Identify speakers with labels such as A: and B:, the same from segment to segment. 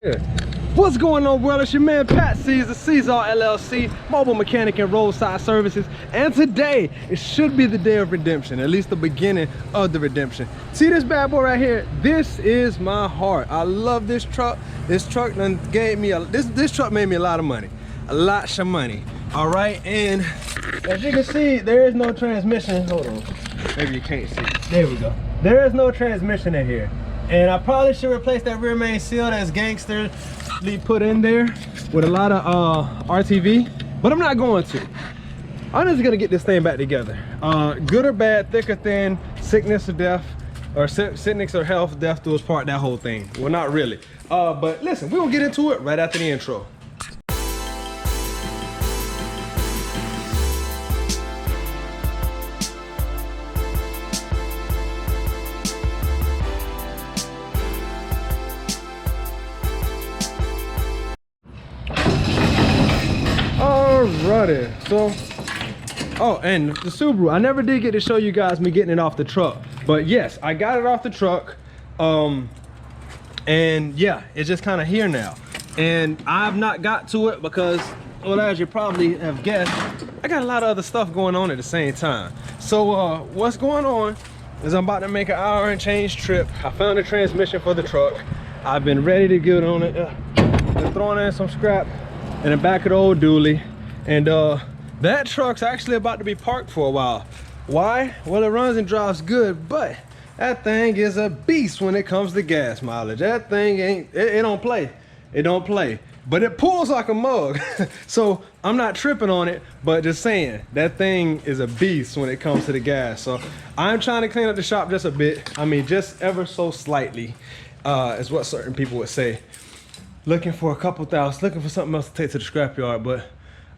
A: Yeah. What's going on, world? It's your man Pat C's, the Caesar LLC, mobile mechanic and roadside services. And today, it should be the day of redemption, at least the beginning of the redemption. See this bad boy right here? This is my heart. I love this truck. This truck done gave me this truck made me a lot of money. A lot of money. All right, and as you can see, there is no transmission. Hold on, maybe you can't see. There we go. There is no transmission in here. And I probably should replace that rear main seal that's gangsterly put in there with a lot of RTV, but I'm not going to. I'm just gonna get this thing back together. Good or bad, thick or thin, sickness or death, or sickness or health, death do us part, that whole thing. Well, not really. But listen, we're gonna get into it right after the intro. Alrighty, so, oh, and the Subaru, I never did get to show you guys me getting it off the truck, but yes, I got it off the truck, and yeah, it's just kind of here now, and I've not got to it because, well, as you probably have guessed, I got a lot of other stuff going on at the same time. So what's going on is I'm about to make an hour and change trip. I found a transmission for the truck. I've been ready to get on it, been throwing in some scrap in the back of the old dually, and that truck's actually about to be parked for a while. Why? Well, it runs and drives good, but that thing is a beast when it comes to gas mileage. That thing ain't, it don't play. It don't play, but it pulls like a mug. So I'm not tripping on it, but just saying, that thing is a beast when it comes to the gas. So I'm trying to clean up the shop just a bit. I mean, just ever so slightly, is what certain people would say. Looking for a couple thousand, looking for something else to take to the scrapyard, but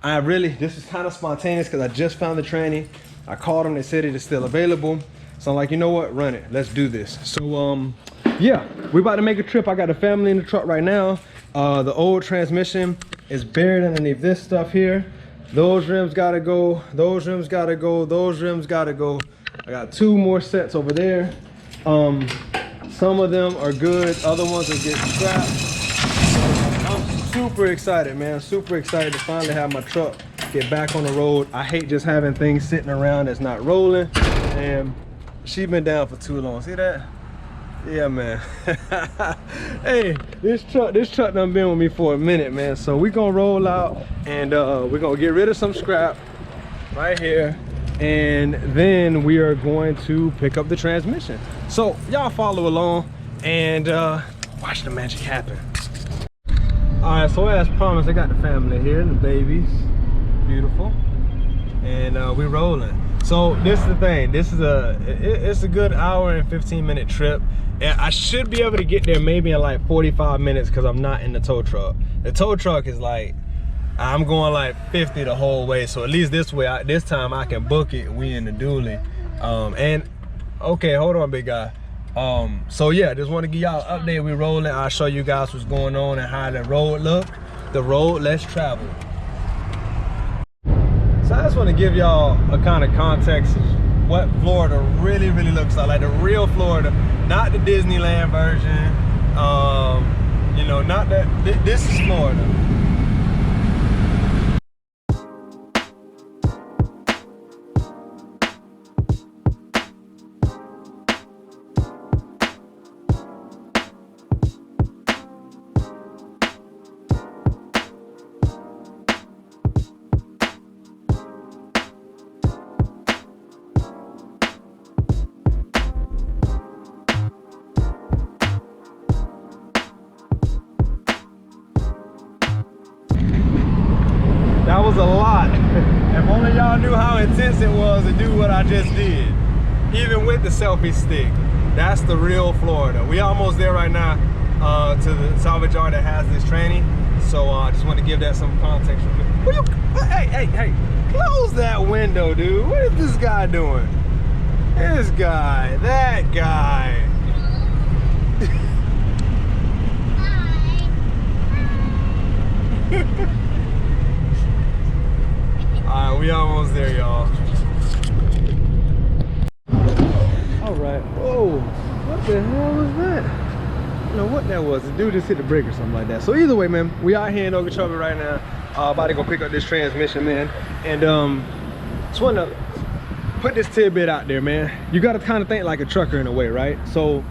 A: this is kind of spontaneous because I just found the tranny. I called them, they said it is still available. So I'm like, you know what, run it, let's do this. So yeah, we're about to make a trip. I got a family in the truck right now. The old transmission is buried underneath this stuff here. Those rims gotta go, those rims gotta go, those rims gotta go. I got 2 more sets over there. Some of them are good, other ones are getting scrapped. I'm super excited, man. Super excited to finally have my truck get back on the road. I hate just having things sitting around that's not rolling. And she's been down for too long. See that? Yeah, man. Hey, this truck done been with me for a minute, man. So we're gonna roll out and we're gonna get rid of some scrap right here. And then we are going to pick up the transmission. So y'all follow along and watch the magic happen. All right, so as promised, I got the family here and the babies, beautiful, and we're rolling. So this is the thing. This is it's a good hour and 15-minute trip, and I should be able to get there maybe in like 45 minutes because I'm not in the tow truck. The tow truck is like, I'm going like 50 the whole way, so at least this way, this time I can book it. We in the dually, and okay, hold on, big guy. So yeah, just want to give y'all an update. We rolling. I'll show you guys what's going on and how the road look. The road, let's travel. So I just want to give y'all a kind of context of what Florida really looks like the real Florida, not the Disneyland version. You know, not that, this is Florida. That was a lot. If only y'all knew how intense it was to do what I just did. Even with the selfie stick. That's the real Florida. We almost there right now to the salvage yard that has this training. So I just want to give that some context. Hey, close that window, dude. What is this guy doing? This guy, that guy. Alright, we almost there, y'all. Alright. Whoa, what the hell was that? I don't know what that that was. The dude just hit the brake or something like that. So either way, man, we out here in Okeechobee right now. About to go pick up this transmission, man. And just want to put this tidbit out there, man. You got to kind of think like a trucker in a way, right? So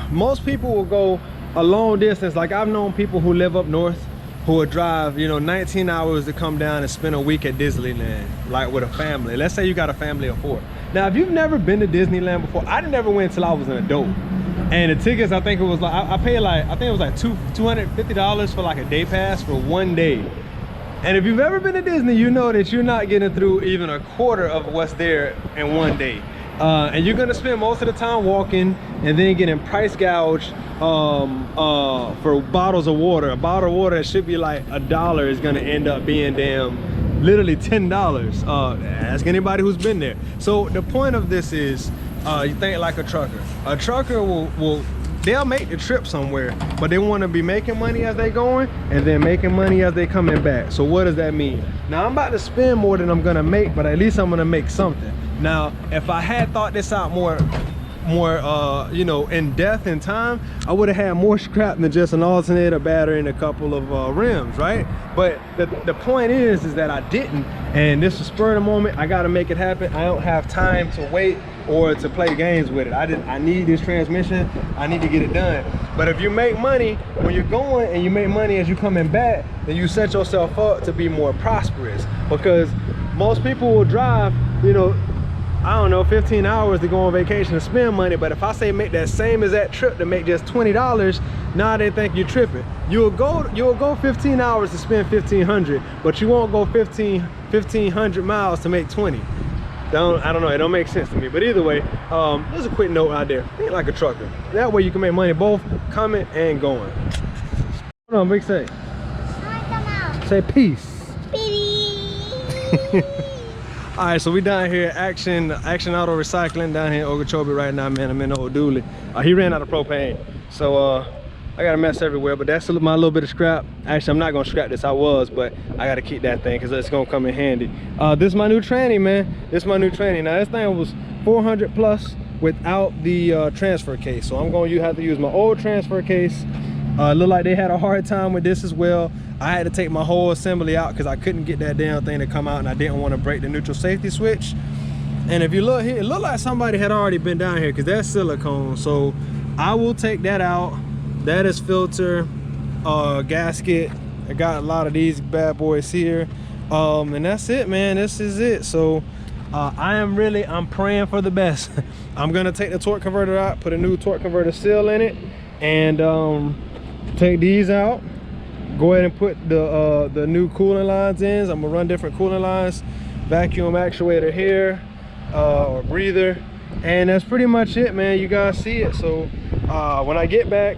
A: most people will go a long distance. Like I've known people who live up north who would drive, you know, 19 hours to come down and spend a week at Disneyland, like with a family. Let's say you got a family of 4. Now, if you've never been to Disneyland before, I never went until I was an adult. And the tickets, I think it was like, I paid like, I think it was like $250 for like a day pass for 1 day. And if you've ever been to Disney, you know that you're not getting through even a quarter of what's there in 1 day. And you're gonna spend most of the time walking and then getting price gouged for bottles of water. A bottle of water that should be like $1 is gonna end up being literally $10. Ask anybody who's been there. So the point of this is, you think like a trucker. A trucker they'll make the trip somewhere, but they want to be making money as they going and then making money as they coming back. So what does that mean? Now I'm about to spend more than I'm gonna make, but at least I'm gonna make something. Now, if I had thought this out more you know, in depth and time, I would have had more scrap than just an alternator, battery, and a couple of rims, right? But the point is that I didn't, and this was spur of the moment. I got to make it happen. I don't have time to wait or to play games with it. I need this transmission. I need to get it done. But if you make money when you're going and you make money as you coming back, then you set yourself up to be more prosperous, because most people will drive, you know, I don't know, 15 hours to go on vacation to spend money. But if I say make that same as that trip to make just $20, now they think you're tripping. You'll go 15 hours to spend $1,500, but you won't go 1,500 miles to make 20. I don't know, it don't make sense to me. But either way, there's a quick note out there. Think like a trucker. That way you can make money both coming and going. Hold on, Big say. Say peace. Peace. All right, so we down here, Action Auto Recycling down here in Okeechobee right now, man. I'm in Old Dooley. He ran out of propane, so I got a mess everywhere, but that's my little bit of scrap. Actually, I'm not gonna scrap this, but I gotta keep that thing because it's gonna come in handy. This is my new tranny, man. This is my new tranny. Now, this thing was 400 plus without the transfer case, so I'm gonna have to use my old transfer case. Look like they had a hard time with this as well. I had to take my whole assembly out because I couldn't get that damn thing to come out, and I didn't want to break the neutral safety switch. And if you look here, it looked like somebody had already been down here because that's silicone. So I will take that out. That is filter, gasket. I got a lot of these bad boys here. And that's it, man. This is it. So I'm praying for the best. I'm gonna take the torque converter out, put a new torque converter seal in it, and take these out. Go ahead and put the new cooling lines in. I'm gonna run different cooling lines, vacuum actuator here, or breather, and that's pretty much it, man. You guys see it. So when I get back,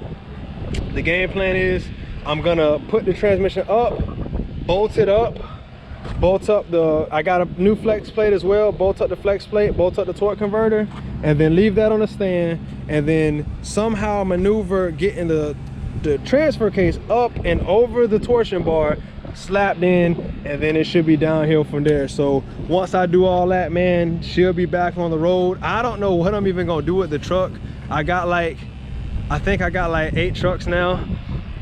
A: the game plan is I'm gonna put the transmission up, bolt it up, I got a new flex plate as well, bolt up the flex plate, bolt up the torque converter, and then leave that on the stand, and then somehow maneuver getting the transfer case up and over the torsion bar, slapped in, and then it should be downhill from there. So once I do all that, man, she'll be back on the road. I don't know what I'm even gonna do with the truck. I think I got like 8 trucks now,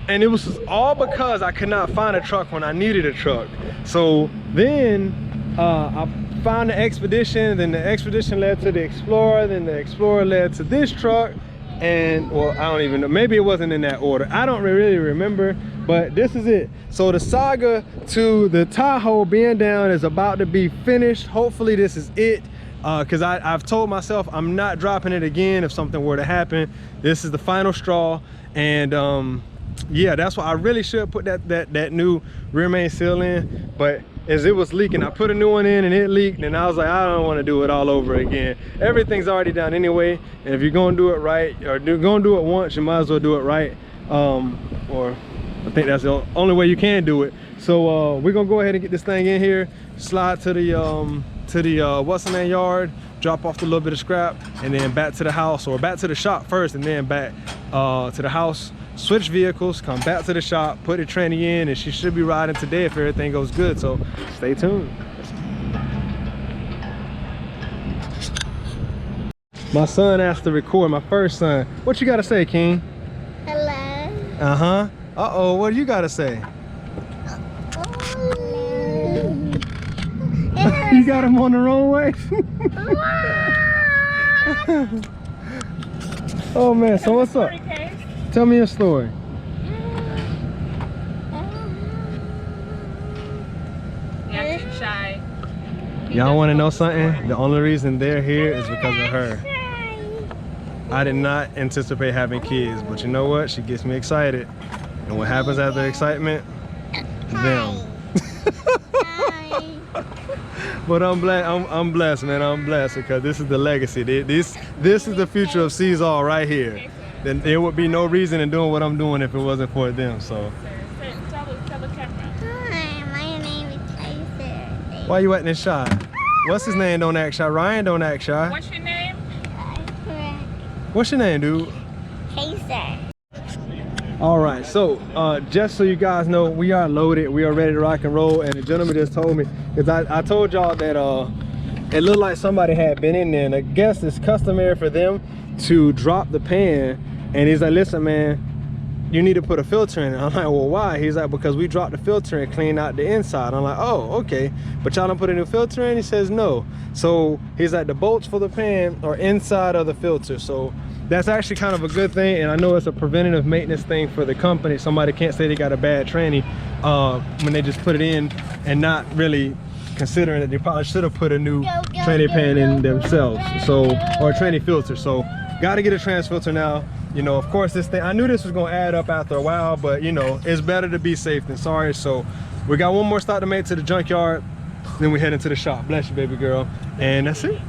A: and it was all because I could not find a truck when I needed a truck. So then I found the Expedition, then the Expedition led to the Explorer, then the Explorer led to this truck. And well, I don't even know, maybe it wasn't in that order, I don't really remember, but this is it. So the saga to the Tahoe being down is about to be finished. Hopefully this is it, because I've told myself I'm not dropping it again if something were to happen. This is the final straw. And yeah, that's why I really should put that new rear main seal in, but as it was leaking, I put a new one in and it leaked, and I was like, I don't want to do it all over again. Everything's already done anyway, and if you're gonna do it right, or gonna do it once, you might as well do it right. Or I think that's the only way you can do it. So we're gonna go ahead and get this thing in here, slide to the what's the name yard, drop off the little bit of scrap, and then back to the house, or back to the shop first and then back to the house. Switch vehicles, come back to the shop, put the tranny in, and she should be riding today if everything goes good. So stay tuned. My son asked to record, my first son. What you gotta say, King?
B: Hello.
A: Uh-huh. Uh-oh, what do you gotta say? You got him on the wrong way? Oh man, so what's up? Tell me a story.
B: Yeah, too shy.
A: Y'all want to know something? The only reason they're here is because of her. I did not anticipate having kids, but you know what? She gets me excited. And what happens after excitement? Them. But I'm blessed, man. I'm blessed because this is the legacy. This is the future of Caesar right here. Then there would be no reason in doing what I'm doing if it wasn't for them. So.
B: Tell the camera.
C: Hi, my name is Kaiser.
A: Why you acting shy? What's his name? Don't act shy. Ryan don't act shy.
B: What's your name?
A: What's your name, dude?
C: Kaiser.
A: All right, so just so you guys know, we are loaded. We are ready to rock and roll. And the gentleman just told me, because I told y'all that it looked like somebody had been in there. And I guess it's customary for them to drop the pan. And he's like, listen, man, you need to put a filter in it. I'm like, well, why? He's like, because we dropped the filter and cleaned out the inside. I'm like, oh, okay. But y'all don't put a new filter in? He says no. So he's like, the bolts for the pan are inside of the filter. So that's actually kind of a good thing. And I know it's a preventative maintenance thing for the company. Somebody can't say they got a bad tranny when they just put it in and not really considering that they probably should have put a new tranny pan in themselves. So, or a tranny filter. So got to get a trans filter now. You know, of course, this thing, I knew this was going to add up after a while, but you know, it's better to be safe than sorry. So we got one more stop to make to the junkyard, then we head into the shop. Bless you, baby girl. And that's it.